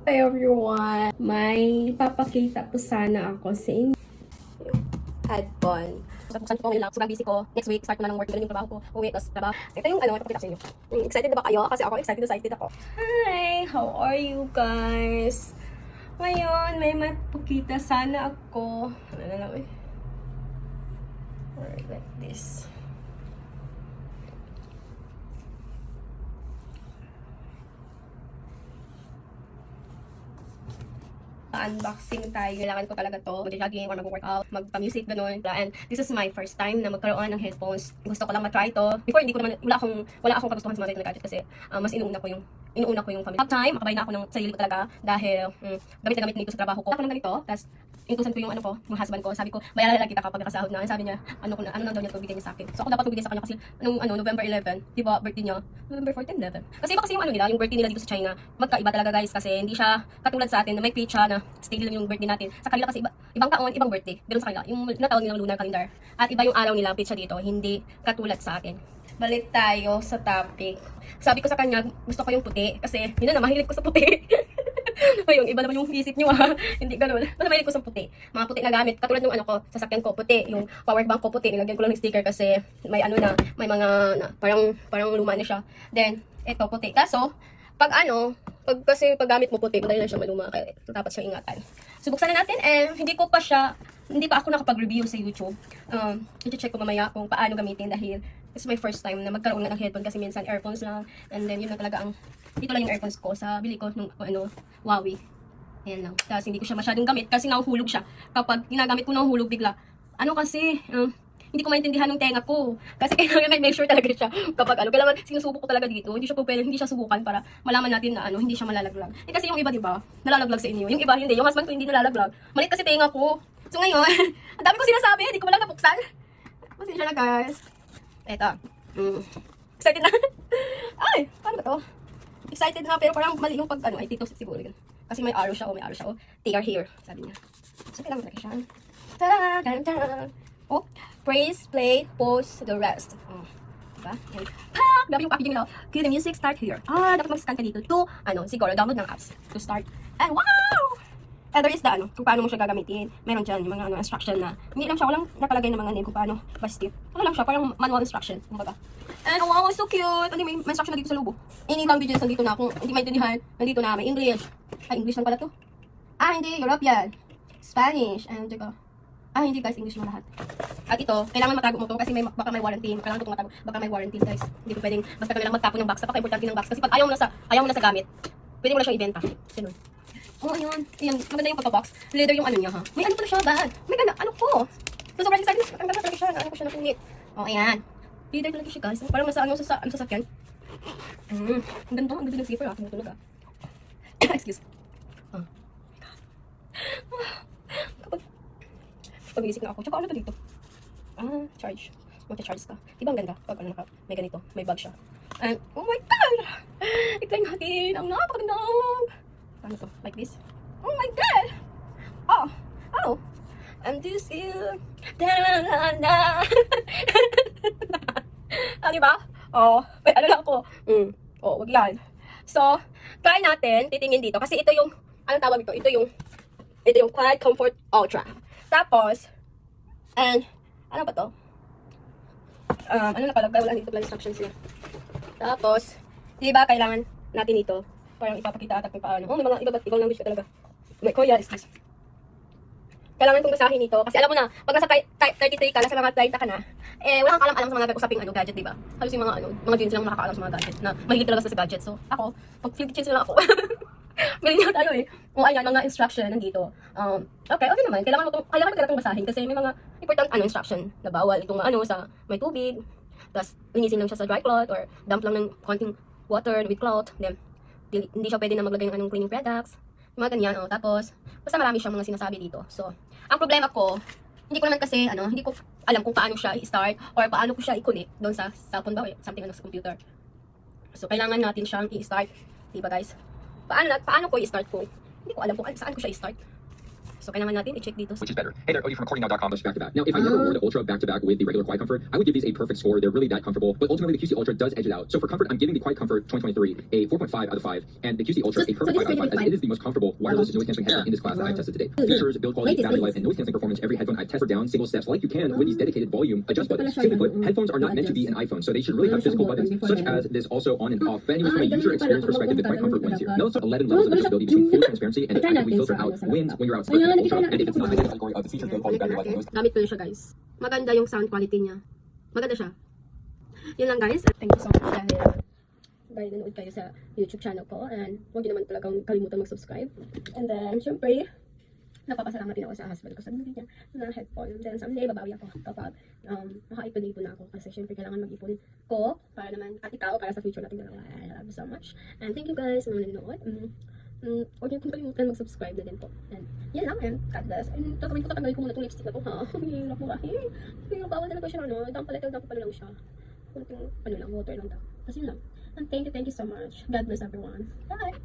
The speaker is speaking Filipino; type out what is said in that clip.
Hi everyone! May papakita po sana ako sa inyo. Headphone. Buksan ko ngayon lang. Sobrang busy ko. Next week, start ko na ng work. Ganun yung trabaho ko. Uwi, tapos trabaho. Ito yung ipapakita sa inyo. Excited na ba kayo? Kasi ako excited ako. Hi! How are you guys? Ngayon, may mapakita sana ako. Ano na lang eh. Alright, like this. Unboxing tayo. Kailangan ko talaga to. Mag-jogging or mag-workout, magpa-music, ganun. And this is my first time na magkaroon ng headphones. Gusto ko lang ma-try to. Before, hindi ko naman, wala akong kagustuhan sa mga gadget kasi mas inuuna ko yung family. Up time, makabay na ako ng sarili ko talaga dahil gamit na gamit nito sa trabaho ko. Ako ng ganito, tapos inutusan ko yung yung husband ko. Sabi ko, bayaran lang kita kapag nakasahod na. Sabi niya, ano nang daw niya ito bigyan niya sa akin. So ako dapat bigyan sa kanya kasi November 11, di ba, birthday niya? November 14, 11. Kasi iba kasi yung yung birthday nila dito sa China. Magkaiba talaga guys kasi hindi siya katulad sa atin na may pecha na steady lang yung birthday natin. Sa kanila kasi ibang taon, ibang birthday. Ganun sa kanila. Yung natawag nilang lunar calendar. At iba yung araw nila, pecha dito, hindi katulad sa atin. Balik tayo sa topic. Sabi ko sa kanya, gusto ko yung puti kasi yun na, mahilig ko sa puti. Yung iba naman yung isip nyo hindi ganun. Basta mahilig ko sa puti. Mga puti na gamit. Katulad ng sasakyan ko, puti. Yung power bank ko, puti. Nilagyan ko lang ng sticker kasi may may mga, parang luma na siya. Then, eto, puti. Kaso, pag gamit mo puti, madali lang siya maluma. Kaya dapat siyang ingatan. So, buksan na natin. Hindi pa ako nakapag-review sa YouTube. I-check ko mamaya kung paano gamitin dahil it's my first time na magkaroon na ng headphone kasi minsan earphones lang. And then, yun na talaga dito lang yung earphones ko sa bili ko nung Huawei. Ayan lang. Kasi hindi ko siya masyadong gamit kasi nahuhulog siya. Kapag ginagamit ko nahuhulog bigla. Hindi ko maintindihan ng tenga ko. Kasi kailangan make sure talaga siya. Kapag kailangan sinusubok ko talaga dito. Hindi siya subukan para malaman natin na hindi siya malalaglag. Kasi yung iba, di ba? Nalalaglag sa inyo. Yung iba hindi. Yung husband ko hindi nalalaglag. Malit kasi tenga ko. So ngayon, ang dami ko sinasabi. Hindi ko lang nabuksan. Pasensya na guys. Eto. Excited na. Ay, paano ba to? Excited na pero parang mali yung ay tito siguro yun. Kasi may arrow siya, tear here, sabi niya. So, kailangan malaki siya. Ta-da! Oh, praise, play, pause, the rest. Oh, diba? And, grabe yung packaging nila. Okay, the music start here. Dapat mag-scan ka dito to, siguro, download ng apps to start. And wow! And there is kung paano mo siya gagamitin. Meron dyan yung mga instruction na, hindi lang siya, walang nakalagay ng mga name kung paano basta. Lang siya, parang manual instruction, kumbaga. And wow, so cute! May instruction na dito sa logo. Any languages nandito na, kung hindi maintindihan, nandito na, may English. English lang pala to. Hindi, European. Spanish, and hindi guys, English na lahat. At ito, kailangan matago mo to kasi baka may warranty. Kailangan ko matago, baka may warranty guys. Hindi ko pwedeng, basta kami lang magtapon ng box. Napaka-importante ng box kasi pag ayaw mo na sa gamit, pwede mo na siyang ibenta. Ganun. Ayun. Ayan, maganda yung pagka-box. Leather yung niya ha. May pala siya, bag. May ko. So, sobrang excited. Ang ganda talaga siya. Ko siya napunit. Ayan. Leather talaga siya, guys. Parang nasa sasakyan. Ang ganda ng zipper ha. Tumutulog ha. Excuse. Kapag isip na ako. Tsaka ano to dito? Charge. Magcha-charge ka. Diba ang ganda? Pag may ganito. May bag siya. And, oh my God! Tignan natin. Ang napakaganda. Ano to? Like this? Oh my God! Oh! And this is... Diba? May lang ako. Wag yan. So, try natin, titingin dito. Kasi ito yung, anong tawag ito? Ito yung Quiet Comfort Ultra. Tapos, and, ano ba to? Ano nakalagay? Wala dito pala instructions niya. Tapos, diba kailangan natin ito? Parang ipapakita at paano. May mga ibang language ka talaga. May Korea, excuse. Kailangan kong basahin ito. Kasi alam mo na, pag nasa 33 ka, nasa mga 30 ka na, wala kang alam sa mga usaping gadget, diba? Halos yung mga jeans lang nakakaalam sa mga gadget, na mahilig talaga sa gadget. So, ako, pag Philippines lang ako. Galing na tayo ayan, mga instruction nandito. Okay naman. Kailangan mo talagang basahin kasi may mga important instruction na bawal itong sa may tubig. Tapos, linisin lang siya sa dry cloth or dump lang ng konting water with cloth. Then, hindi siya pwede na maglagay ng cleaning products. Mga ganyan, tapos, basta marami siyang mga sinasabi dito. So, ang problema ko, hindi ko naman kasi, hindi ko alam kung paano siya i-start or paano ko siya i-connect doon sa cellphone ba o something sa computer. So, kailangan natin siyang i-start. Diba guys? Paano ko i-start ko? Hindi ko alam kung saan ko siya i-start. So, kailangan natin i-check dito. Which is better? Hey there, Odie from recordingnow.com. Back to back. Now, if I never wore the Ultra back to back with the regular Quiet Comfort, I would give these a perfect score. They're really that comfortable, but ultimately the QC Ultra does edge it out. So for comfort, I'm giving the Quiet Comfort 2023 a 4.5 out of 5, and the QC Ultra a perfect 5 out of 5, as it is the most comfortable wireless noise canceling headphone in this class that I've tested today. Features, build quality, battery life, and noise canceling performance. Every headphone I've tested down single steps, like you can with these dedicated volume adjust buttons. Simply put, headphones are not meant to be an iPhone, so they should really have physical buttons, such as this also on and off. But anyways, from a user experience perspective, the Quiet Comfort wins here. Now let's talk 11 levels of visibility between full transparency and actively filter out wind when you're outside the Ultra, and if it's not in the category of the features, build quality, battery life, and noise. Gamit ko na siya, guys. Maganda yung sound quality niya. Maganda siya. Yun lang, guys. Thank you so much dahil nanood kayo sa YouTube channel ko. And huwag niyo naman talagang kalimutan mag-subscribe. And then, syempre, napapasalamat din ako sa husband ko sa bibig niya na headphone. And then, someday, babawi ako kapag makaipon-ipon na ako. Kasi syempre, kailangan mag-ipon ko para naman, at ikaw, para sa future natin dalawa. I love you so much. And thank you guys sa mga nanood. Huwag niyo kung kalimutan mag-subscribe na din po. And yan lang, and God bless. And tatanggalin ko muna itong lipstick na to, ha? Hirap mo rahin. Hirap bawal talaga siya, ano? Dang pala lang siya. Kunting, water lang daw. Kasi yun lang. And thank you so much. God bless everyone. Bye!